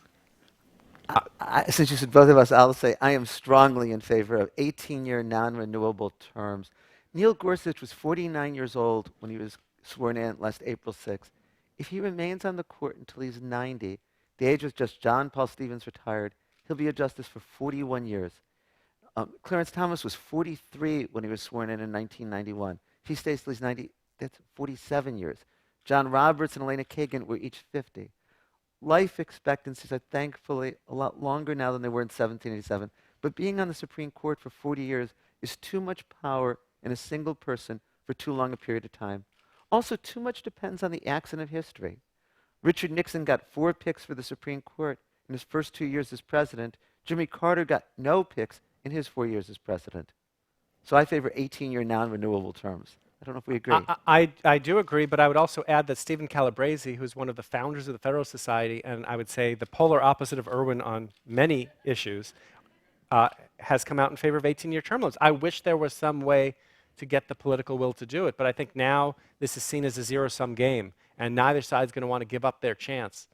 B: Since you said both of us, I'll say I am strongly in favor of 18-year non-renewable terms. Neil Gorsuch was 49 years old when he was sworn in last April 6th. If he remains on the court until he's 90, the age of Judge John Paul Stevens retired, he'll be a justice for 41 years. Clarence Thomas was 43 when he was sworn in 1991. If he stays till he's 90, that's 47 years. John Roberts and Elena Kagan were each 50. Life expectancies are thankfully a lot longer now than they were in 1787, but being on the Supreme Court for 40 years is too much power in a single person for too long a period of time. Also, too much depends on the accident of history. Richard Nixon got 4 picks for the Supreme Court in his first 2 years as president. Jimmy Carter got no picks in his 4 years as president. So I favor 18-year non-renewable terms. I don't know if we agree.
C: I do agree, but I would also add that Stephen Calabrese, who's one of the founders of the Federalist Society, and I would say the polar opposite of Erwin on many issues, has come out in favor of 18-year term limits. I wish there was some way to get the political will to do it, but I think now this is seen as a zero-sum game, and neither side's going to want to give up their chance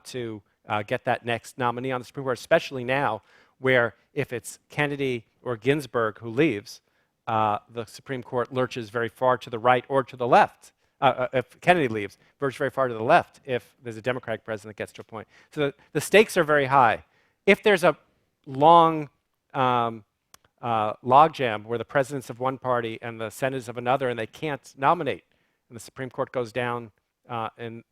C: to get that next nominee on the Supreme Court, especially now where if it's Kennedy or Ginsburg who leaves, the Supreme Court lurches very far to the right or to the left. If Kennedy leaves, lurches very far to the left if there's a Democratic president that gets to a point. So the stakes are very high. If there's a long logjam where the president's of one party and the Senate's of another and they can't nominate, and the Supreme Court goes down in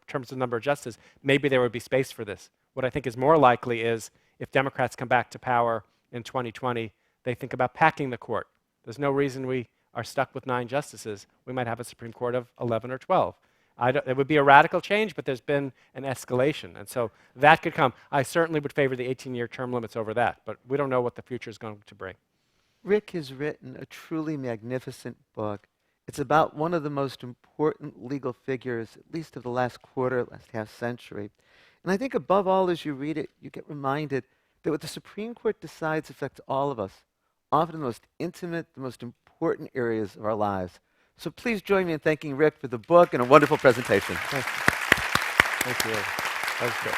C: terms of the number of justices, maybe there would be space for this. What I think is more likely is if Democrats come back to power in 2020, they think about packing the court. There's no reason we are stuck with 9 justices. We might have a Supreme Court of 11 or 12. It would be a radical change, but there's been an escalation. And so that could come. I certainly would favor the 18-year term limits over that, but we don't know what the future is going to bring.
B: Rick has written a truly magnificent book. It's about one of the most important legal figures, at least of the last half century. And I think above all, as you read it, you get reminded that what the Supreme Court decides affects all of us, often the most intimate, the most important areas of our lives. So please join me in thanking Rick for the book and a wonderful presentation.
C: Thank you. Thank you. That was good.